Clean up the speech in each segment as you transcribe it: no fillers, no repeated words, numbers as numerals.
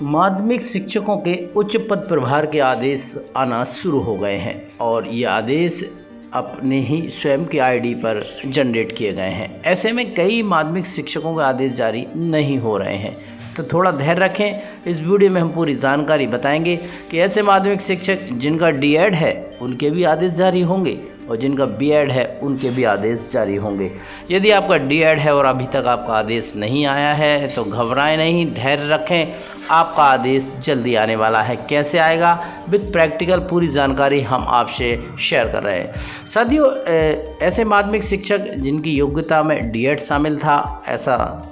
माध्यमिक शिक्षकों के उच्च पद प्रभार के आदेश आना शुरू हो गए हैं और ये आदेश अपने ही स्वयं के आईडी पर जनरेट किए गए हैं। ऐसे में कई माध्यमिक शिक्षकों के आदेश जारी नहीं हो रहे हैं, तो थोड़ा धैर्य रखें। इस वीडियो में हम पूरी जानकारी बताएंगे कि ऐसे माध्यमिक शिक्षक जिनका डीएड है उनके भी आदेश जारी होंगे और जिनका बीएड है उनके भी आदेश जारी होंगे। यदि आपका डीएड है और अभी तक आपका आदेश नहीं आया है तो घबराएं नहीं, धैर्य रखें, आपका आदेश जल्दी आने वाला है। कैसे आएगा विद प्रैक्टिकल पूरी जानकारी हम आपसे शेयर कर रहे हैं। साथियों, ऐसे माध्यमिक शिक्षक जिनकी योग्यता में डीएड शामिल था, ऐसा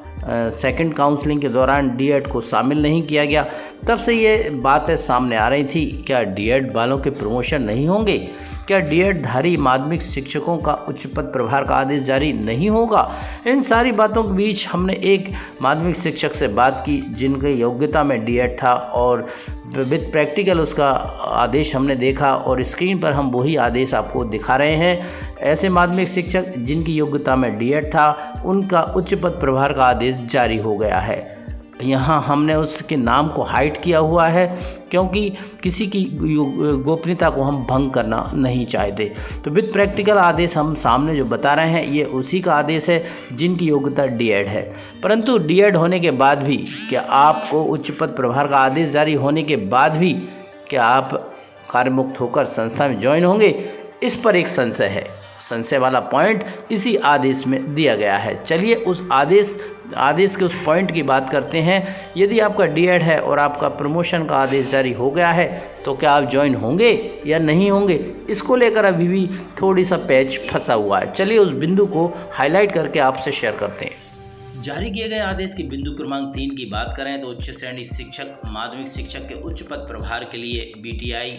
सेकंड काउंसलिंग के दौरान डीएड को शामिल नहीं किया गया, तब से ये बातें सामने आ रही थी। क्या डीएड वालों के प्रमोशन नहीं होंगे? क्या डीएड धारी माध्यमिक शिक्षकों का उच्च पद प्रभार का आदेश जारी नहीं होगा? इन सारी बातों के बीच हमने एक माध्यमिक शिक्षक से बात की जिनकी योग्यता में डीएड था और विद प्रैक्टिकल उसका आदेश हमने देखा और स्क्रीन पर हम वही आदेश आपको दिखा रहे हैं। ऐसे माध्यमिक शिक्षक जिनकी योग्यता में डीएड था उनका उच्च पद प्रभार का आदेश जारी हो गया है। यहाँ हमने उसके नाम को हाइड किया हुआ है क्योंकि किसी की गोपनीयता को हम भंग करना नहीं चाहते। तो विद प्रैक्टिकल आदेश हम सामने जो बता रहे हैं ये उसी का आदेश है जिनकी योग्यता डीएड है। परंतु डीएड होने के बाद भी क्या आपको उच्च पद प्रभार का आदेश जारी होने के बाद भी क्या आप कार्यमुक्त होकर संस्था में ज्वाइन होंगे? इस पर एक संशय है। संशय वाला पॉइंट इसी आदेश में दिया गया है। चलिए उस आदेश के उस पॉइंट की बात करते हैं। यदि आपका डीएड है और आपका प्रमोशन का आदेश जारी हो गया है तो क्या आप ज्वाइन होंगे या नहीं होंगे? इसको लेकर अभी भी थोड़ी सा पैच फंसा हुआ है। चलिए उस बिंदु को हाईलाइट करके आपसे शेयर करते हैं। जारी किए गए आदेश की बिंदु क्रमांक 3 की बात करें तो उच्च श्रेणी शिक्षक माध्यमिक शिक्षक के उच्च पद प्रभार के लिए बीटीआई,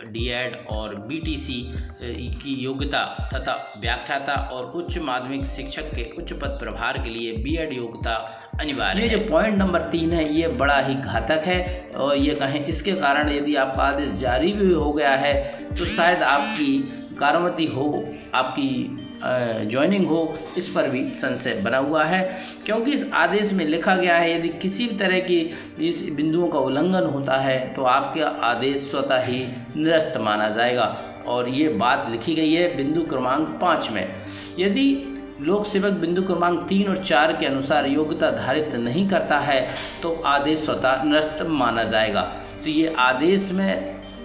डीएड और बीटीसी की योग्यता तथा व्याख्याता और उच्च माध्यमिक शिक्षक के उच्च पद प्रभार के लिए बीएड योग्यता अनिवार्य है। ये जो पॉइंट नंबर 3 है ये बड़ा ही घातक है और ये कहें इसके कारण यदि आपका आदेश जारी भी हो गया है तो शायद आपकी कार्यवाही हो, आपकी ज्वाइनिंग हो, इस पर भी संशय बना हुआ है क्योंकि इस आदेश में लिखा गया है यदि किसी भी तरह की इस बिंदुओं का उल्लंघन होता है तो आपका आदेश स्वतः ही निरस्त माना जाएगा। और ये बात लिखी गई है बिंदु क्रमांक 5 में। यदि लोक सेवक बिंदु क्रमांक 3 और 4 के अनुसार योग्यता धारित नहीं करता है तो आदेश स्वतः निरस्त माना जाएगा। तो ये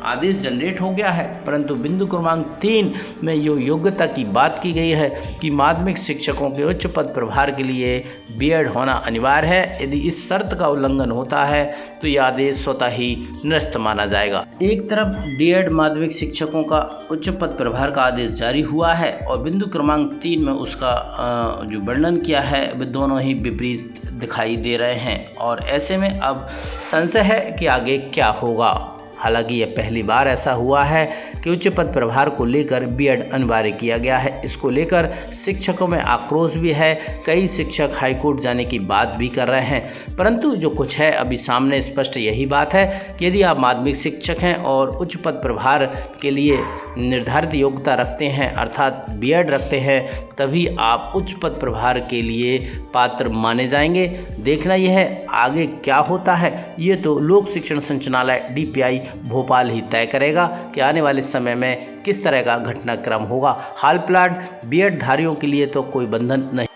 आदेश जनरेट हो गया है, परंतु बिंदु क्रमांक 3 में जो योग्यता की बात की गई है कि माध्यमिक शिक्षकों के उच्च पद प्रभार के लिए बीएड होना अनिवार्य है। यदि इस शर्त का उल्लंघन होता है तो यह आदेश स्वतः ही निरस्त माना जाएगा। एक तरफ डीएड माध्यमिक शिक्षकों का उच्च पद प्रभार का आदेश जारी हुआ है और बिंदु क्रमांक 3 में उसका जो वर्णन किया है वे दोनों ही विपरीत दिखाई दे रहे हैं और ऐसे में अब संशय है कि आगे क्या होगा। हालांकि यह पहली बार ऐसा हुआ है कि उच्च पद प्रभार को लेकर बीएड अनिवार्य किया गया है। इसको लेकर शिक्षकों में आक्रोश भी है, कई शिक्षक हाईकोर्ट जाने की बात भी कर रहे हैं। परंतु जो कुछ है अभी सामने स्पष्ट यही बात है कि यदि आप माध्यमिक शिक्षक हैं और उच्च पद प्रभार के लिए निर्धारित योग्यता रखते हैं अर्थात बीएड रखते हैं तभी आप उच्च पद प्रभार के लिए पात्र माने जाएंगे। देखना यह है आगे क्या होता है, ये तो लोक शिक्षण संचालनालय डीपीआई भोपाल ही तय करेगा कि आने वाले समय में किस तरह का घटनाक्रम होगा। हाल फिलहाल बीएड धारियों के लिए तो कोई बंधन नहीं।